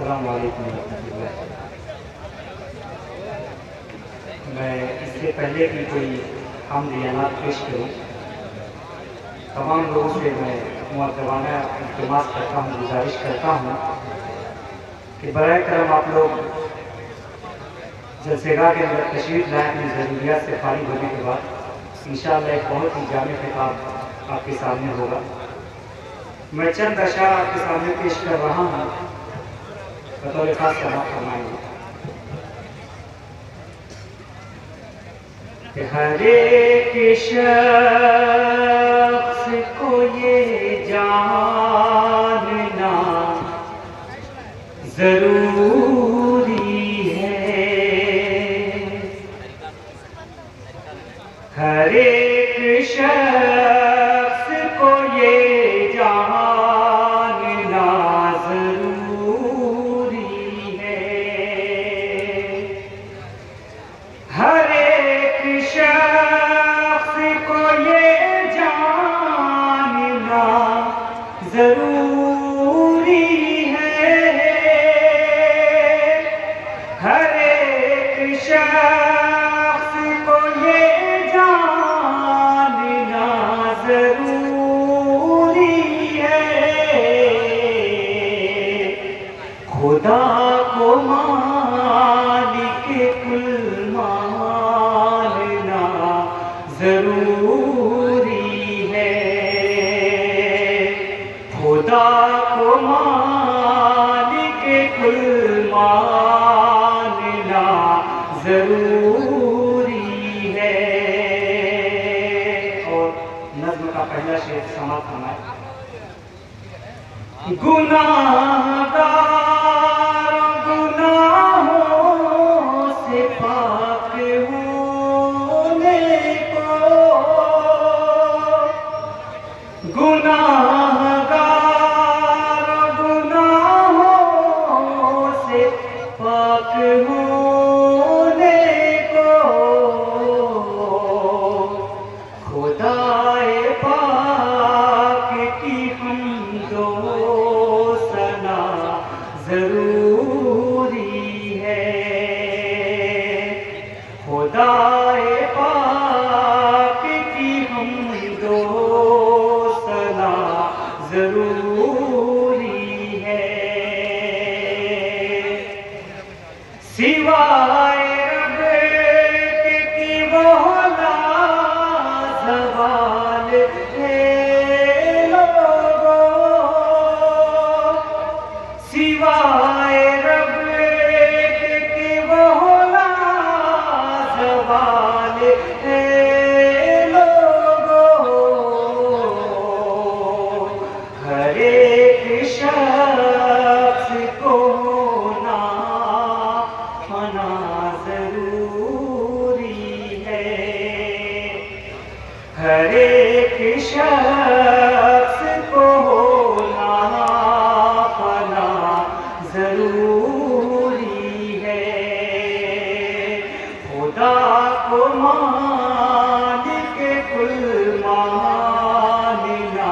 السلام علیکم ورحمۃ اللہ۔ میں اس سے پہلے کی کوئی حمد یا نعت پیش کروں، تمام لوگوں سے میں مؤدبانہ التماس کرتا ہوں، گزارش کرتا ہوں کہ برائے کرم آپ لوگ جلسے گاہ کے اندر تشریف لائیں، اپنی ضروریات سے فارغ ہونے کے بعد انشاءاللہ ایک بہت ہی جامع خطاب آپ کے سامنے ہوگا۔ میں چند اشعار آپ کے سامنے پیش کر رہا ہوں، بطور خاص سماعت فرمائیں گے کہ ہر ایک شخص کو یہ جاننا ضروری ہے، ہر ایک شخص کو یہ جاننا ضروری ہے، ہر ایک شخص کو یہ جاننا ضروری ہے، ہر ایک شخص کو یہ جاننا ضروری ہے، خدا کو مالک کل ماننا ضروری ہے، خدا کو مالک کل ماننا ضروری ہے۔ اور نظم کا پہلا شعر سماعت فرمائیں۔ گناہگار گناہوں سے پاک ہونے کو، گناہگار گناہوں سے پاک ہونے کو، خدائے پاک کی حمد و ثنا ضروری ہے، خدائے پاک کی حمد و ثنا ضروری ہے، سوائے رب کے کی وہ لازوال ہے لوگوں، سوائے رب کے کی وہ لازوال ہے لوگوں، ہر ایک شخص کو ہونا فنا ضروری ہے، ہر ایک شخص کو ہونا فنا ضروری ہے، خدا کو مالک کل ماننا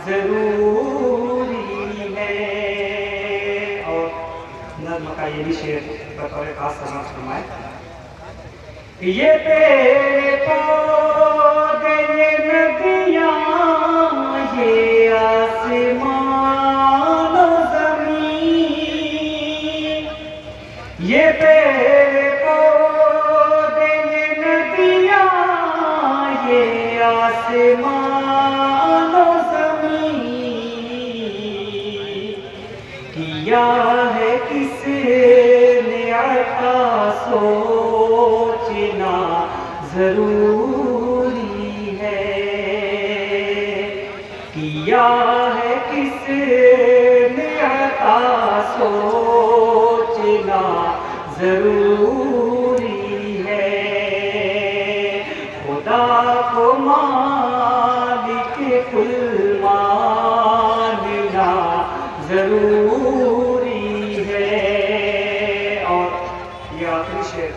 ضروری ہے۔ اور نظم کا یہ بھی شعر بطور خاص سماعت فرمائیں۔ یہ پیڑ پودے یہ ندیاں یہ آسمان و زمین، یہ پیڑ پودے یہ ندیاں یہ آسمان و زمین، کیا ہے کس نے عطا سوچنا ضروری ہے، کیا ہے کس نے عطا سوچنا ضروری ہے، خدا کو مالک کل ماننا ضروری ہے۔ اور یہ آخری شعر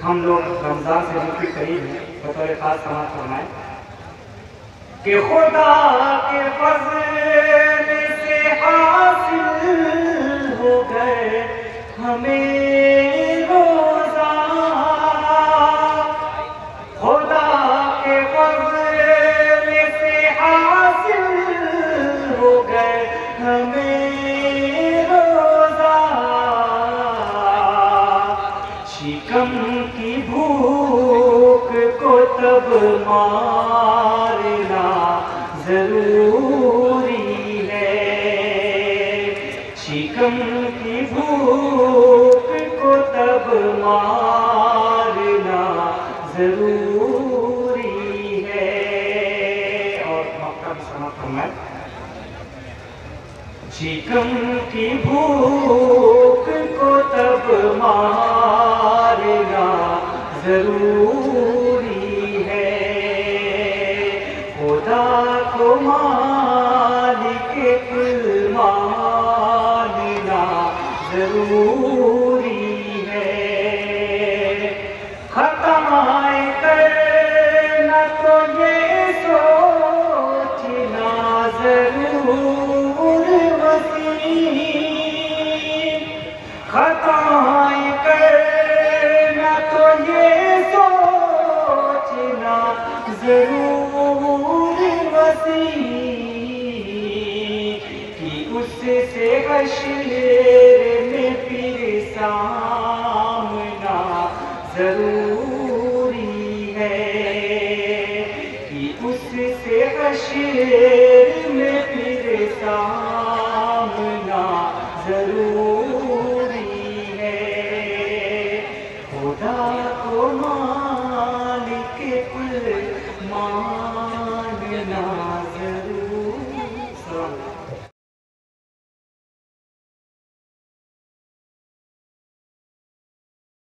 ہم لوگ رمضان سے بالکل قریب ہیں، بطور خاص سماعت فرمائیں کہ خدا کے فضل سے حاصل ہو گئے ہمیں روزہ، خدا کے فضل سے حاصل ہو گئے ہمیں روزہ، شکم کی بھوک کو تب مارنا ضروری ہے، شکم کی بھوک کو تب مارنا ضروری ہے۔ اور مقطع بھی سماعت فرمائیں۔ شکم کی بھوک کو تب مارنا ضروری ہے، خدا کو مالک کل ماننا ضروری ہے، خطائیں کرنا تو یہ سوچنا ضرور وسیم، خطائیں کرنا تو یہ سوچنا ضرور وسیم، کہ اس سے حشر میں پھر سامنا ضروری ہے، کہ اس سے حشر میں پھر سامنا